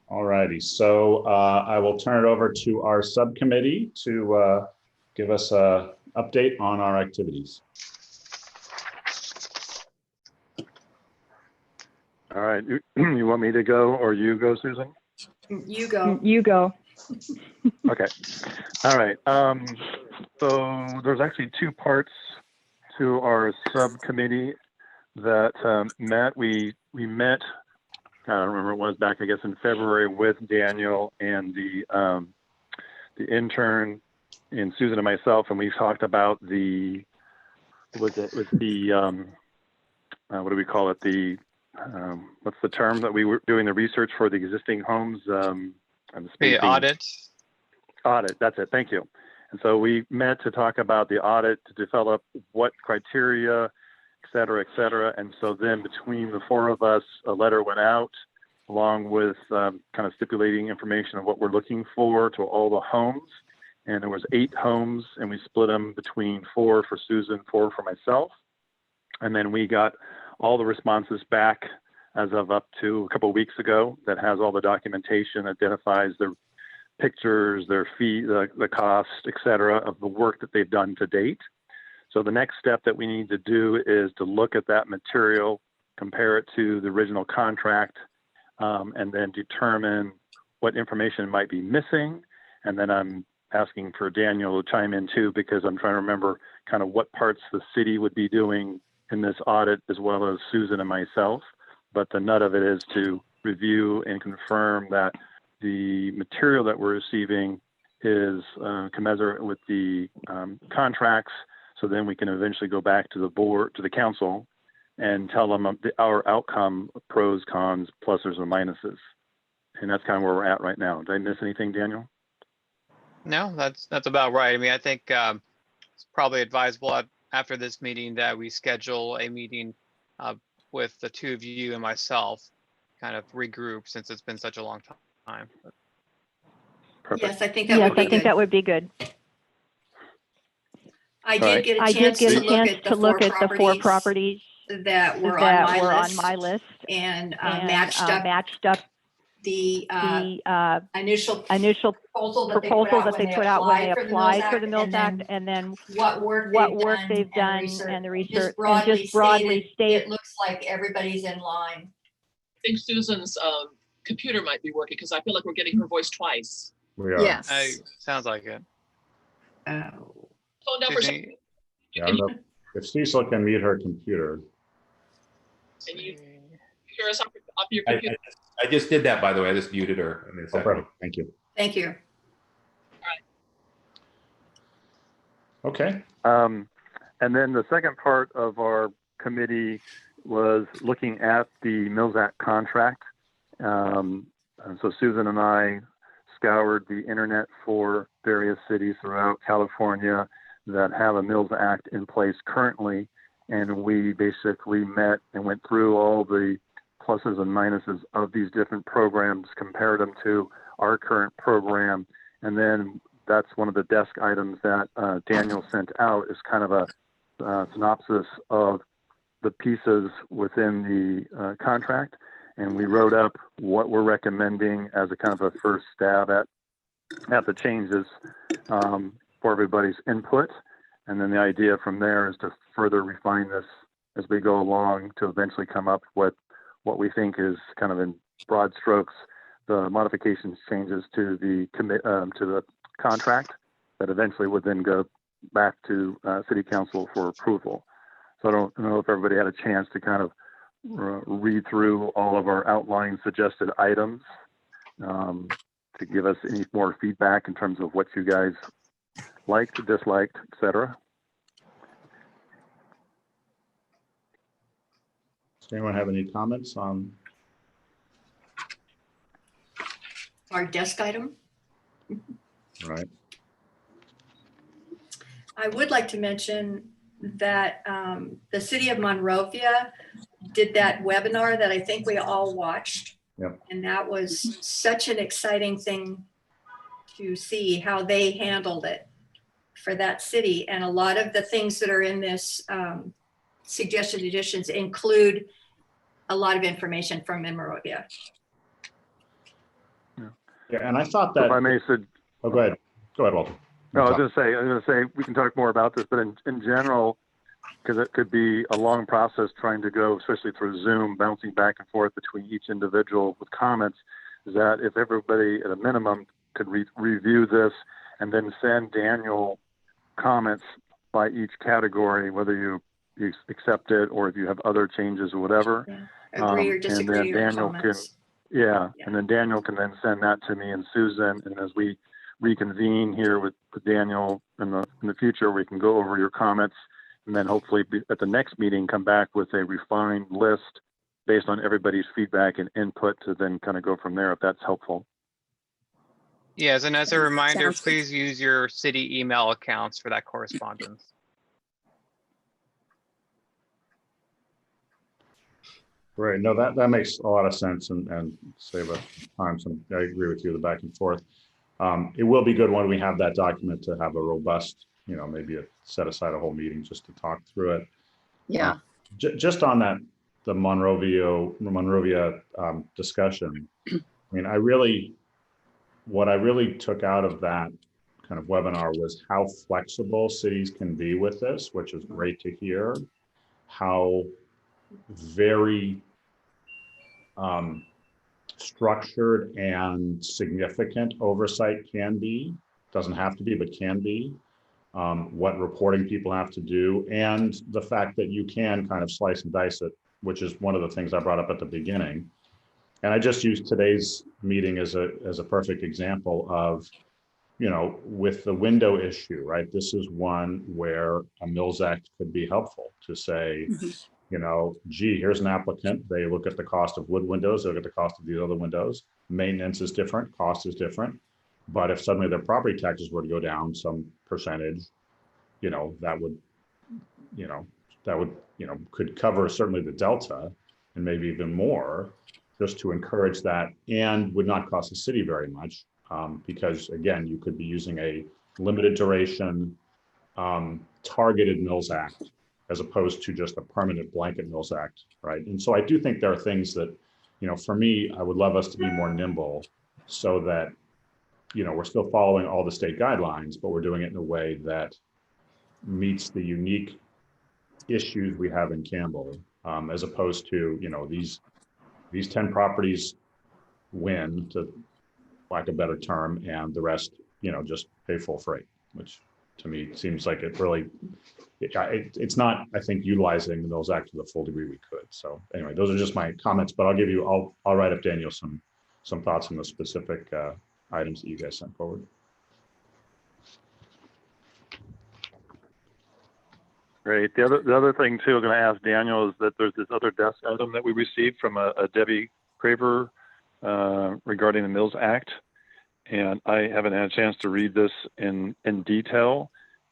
All righty. So I will turn it over to our subcommittee to give us an update on our activities. All right. You want me to go or you go, Susan? You go. You go. Okay. All right. So there's actually two parts to our subcommittee that met. We met, I don't remember, it was back, I guess, in February with Daniel and the intern and Susan and myself, and we talked about the, what do we call it? What's the term that we were doing the research for the existing homes? The audit. Audit, that's it, thank you. And so we met to talk about the audit, to develop what criteria, et cetera, et cetera. And so then between the four of us, a letter went out along with kind of stipulating information of what we're looking for to all the homes. And there was 8 homes, and we split them between 4 for Susan, 4 for myself. And then we got all the responses back as of up to a couple of weeks ago that has all the documentation, identifies their pictures, their fee, the cost, et cetera, of the work that they've done to date. So the next step that we need to do is to look at that material, compare it to the original contract, and then determine what information might be missing. And then I'm asking for Daniel to chime in too, because I'm trying to remember kind of what parts the city would be doing in this audit, as well as Susan and myself. But the nut of it is to review and confirm that the material that we're receiving is commensurate with the contracts. So then we can eventually go back to the board, to the council, and tell them our outcome, pros, cons, pluses, or minuses. And that's kind of where we're at right now. Did I miss anything, Daniel? No, that's about right. I mean, I think it's probably advisable after this meeting that we schedule a meeting with the two of you and myself, kind of regroup, since it's been such a long time. Perfect. Yes, I think that would be good. that would be good. I did get a chance to look at the 4 properties that were on my list and matched up the initial proposal that they put out when they applied for the Mills Act, and then what work they've done and the research, and just broadly state. It looks like everybody's in line. I think Susan's computer might be working because I feel like we're getting her voice twice. We are. Yes. Sounds like it. Phone number. Yeah, I don't know if Cecil can mute her computer. Can you hear us off your computer? I just did that, by the way. I just muted her. I mean, Oh, perfect. Thank you. Thank you. Okay. And then the second part of our committee was looking at the Mills Act contract. And so Susan and I scoured the internet for various cities throughout California that have a Mills Act in place currently. And we basically met and went through all the pluses and minuses of these different programs, compared them to our current program. And then that's one of the desk items that Daniel sent out, is kind of a synopsis of the pieces within the contract. and we wrote up what we're recommending as a kind of a first stab at the changes for everybody's input. And then the idea from there is to further refine this as we go along to eventually come up with what we think is kind of in broad strokes, the modifications changes to the contract that eventually would then go back to City Council for approval. So I don't know if everybody had a chance to kind of read through all of our outline suggested items to give us any more feedback in terms of what you guys liked, disliked, etc. Does anyone have any comments on? Our desk item. Right. I would like to mention that the city of Monrovia did that webinar that I think we all watched. Yep. And that was such an exciting thing to see how they handled it for that city. And a lot of the things that are in this suggested additions include a lot of information from Monrovia. Yeah, and I thought that. If I may, Sid. Oh, go ahead. Go ahead, Walter. No, I was going to say we can talk more about this, but in general, because it could be a long process trying to go, especially through Zoom, bouncing back and forth between each individual with comments, is that if everybody at a minimum could review this and then send Daniel comments by each category, whether you accept it or if you have other changes or whatever. Yeah. Agree or disagree. And then Daniel can, and then Daniel can then send that to me and Susan, and as we reconvene here with Daniel in the future, we can go over your comments and then hopefully at the next meeting come back with a refined list based on everybody's feedback and input to then kind of go from there, if that's helpful. Yes, and as a reminder, please use your city email accounts for that correspondence. Right. No, that makes a lot of sense and save us time. So I agree with you, the back and forth. It will be good when we have that document to have a robust, maybe set aside a whole meeting just to talk through it. Yeah. Just on that, the Monrovia discussion. I mean, what I really took out of that kind of webinar was how flexible cities can be with this, which is great to hear. How very structured and significant oversight can be. Doesn't have to be, but can be. What reporting people have to do, and the fact that you can kind of slice and dice it, which is one of the things I brought up at the beginning. And I just used today's meeting as a perfect example of, with the window issue, right? This is one where a Mills Act could be helpful to say, gee, here's an applicant. They look at the cost of wood windows, they look at the cost of these other windows. Maintenance is different, cost is different. But if suddenly their property taxes were to go down some percentage, that would could cover certainly the delta and maybe even more, just to encourage that, and would not cost the city very much, because again, you could be using a limited duration targeted Mills Act as opposed to just a permanent blanket Mills Act, right? And so I do think there are things that, for me, I would love us to be more nimble so that, we're still following all the state guidelines, but we're doing it in a way that meets the unique issues we have in Campbell, as opposed to, these 10 properties win, to lack of a better term, and the rest, just pay full freight, which to me seems like it really, it's not, I think, utilizing the Mills Act to the full degree we could. So anyway, those are just my comments, but I'll write up Daniel some thoughts on the specific items that you guys sent forward. Great. The other thing too, I'm going to ask Daniel, is that there's this other desk item that we received from a Debbie Craver regarding the Mills Act, and I haven't had a chance to read this in detail.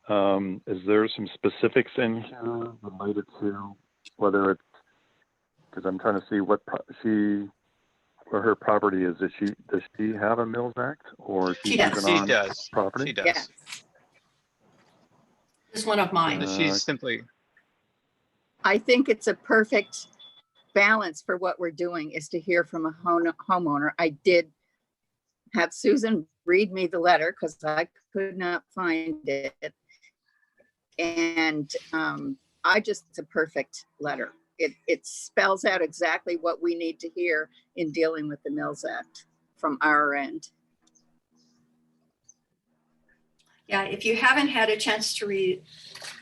Is there some specifics in here related to whether it's, because I'm trying to see what where her property is. Does she have a Mills Act, or is she does. She does. Property? She does. Yes. It's one of mine. She's simply. I think it's a perfect balance for what we're doing is to hear from a homeowner. I did have Susan read me the letter because I could not find it. And it's a perfect letter. It spells out exactly what we need to hear in dealing with the Mills Act from our end. Yeah, if you haven't had a chance to read,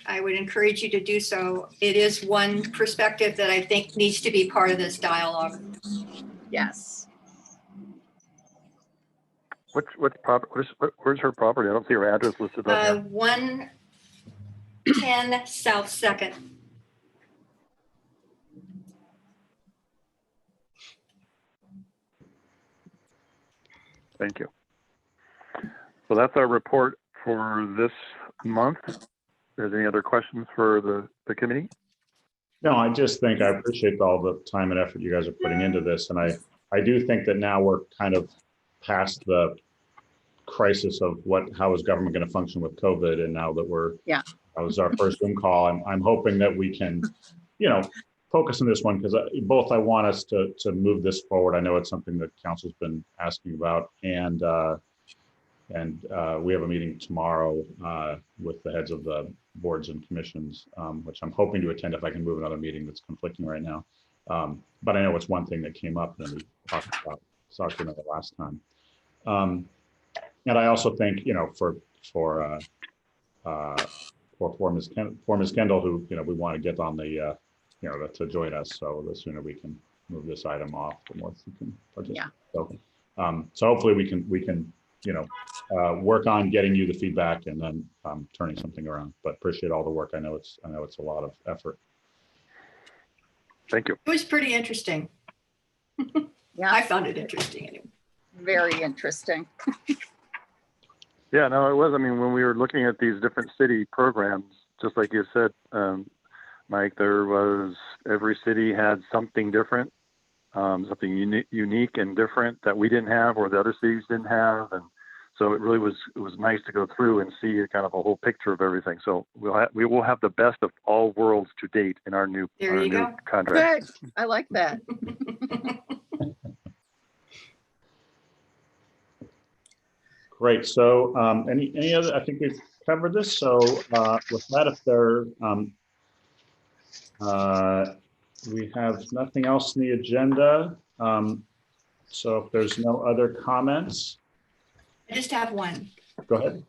I would encourage you to do so. It is one perspective that I think needs to be part of this dialogue. Yes. Where's her property? I don't see her address listed on there. 110 South 2nd. Thank you. So that's our report for this month. Is there any other questions for the committee? No, I just think I appreciate all the time and effort you guys are putting into this. And I do think that now we're kind of past the crisis of how is government going to function with COVID. And now that that was our first Zoom call, I'm hoping that we can, focus on this one because I want us to move this forward. I know it's something that council's been asking about, and we have a meeting tomorrow with the heads of the boards and commissions, which I'm hoping to attend if I can move another meeting that's conflicting right now. But I know it's one thing that came up and we talked about it the last time. And I also think, for Ms. Kendall, who, we want to get on the, to join us. So the sooner we can move this item off, the more she can participate. Yeah. So hopefully we can, work on getting you the feedback and then turning something around. But appreciate all the work. I know it's a lot of effort. Thank you. It was pretty interesting. Yeah. I found it interesting anyway. Very interesting. Yeah, no, it was. I mean, when we were looking at these different city programs, just like you said, Mike, every city had something different, something unique and different that we didn't have or the other cities didn't have. And so it really was nice to go through and see kind of a whole picture of everything. So we will have the best of all worlds to date in our new contract. Good. I like that. Great. So any other, I think we've covered this. So with that, if there, we have nothing else in the agenda. So if there's no other comments. I just have one. Go ahead.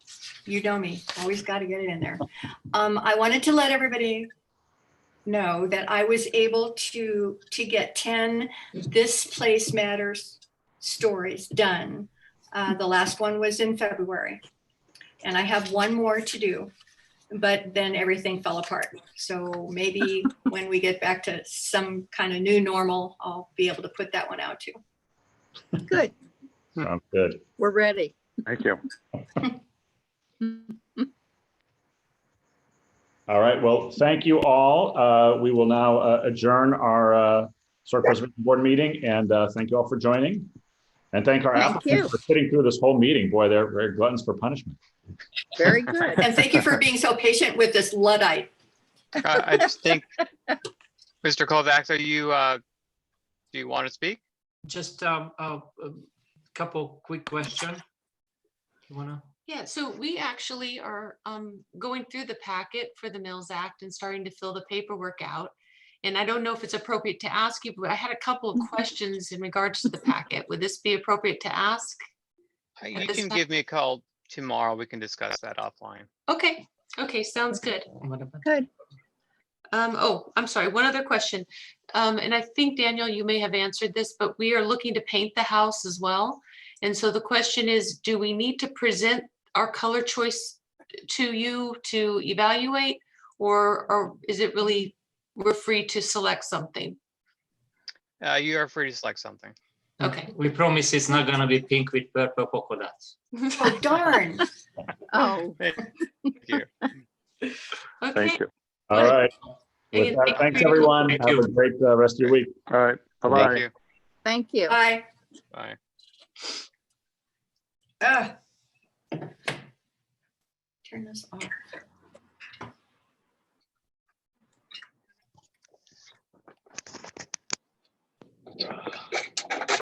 You know me, always got to get it in there. I wanted to let everybody know that I was able to get 10 This Place Matters stories done. The last one was in February, and I have one more to do, but then everything fell apart. So maybe when we get back to some kind of new normal, I'll be able to put that one out too. Good. Sounds good. We're ready. Thank you. All right. Well, thank you all. We will now adjourn our Historic Preservation Board meeting, and thank you all for joining. And thank our applicants for sitting through this whole meeting. Boy, they're gluttons for punishment. Very good. And thank you for being so patient with this Luddite. I just think, Mr. Kovacs, do you want to speak? Just a couple quick questions. You wanna? Yeah, so we actually are going through the packet for the Mills Act and starting to fill the paperwork out. And I don't know if it's appropriate to ask you, but I had a couple of questions in regards to the packet. Would this be appropriate to ask? You can give me a call tomorrow. We can discuss that offline. Okay. Okay, sounds good. Good. Oh, I'm sorry. One other question. And I think, Daniel, you may have answered this, but we are looking to paint the house as well. And so the question is, do we need to present our color choice to you to evaluate, or is it really we're free to select something? You are free to select something. Okay. We promise it's not gonna be pink with purple polka dots. Oh, darn. Oh. Thank you. Okay. Thank you. All right. With that, thanks everyone. Thank Have you. a great rest of your week. All right. Bye-bye. Thank you. Thank you. Bye. Bye. Turn this off.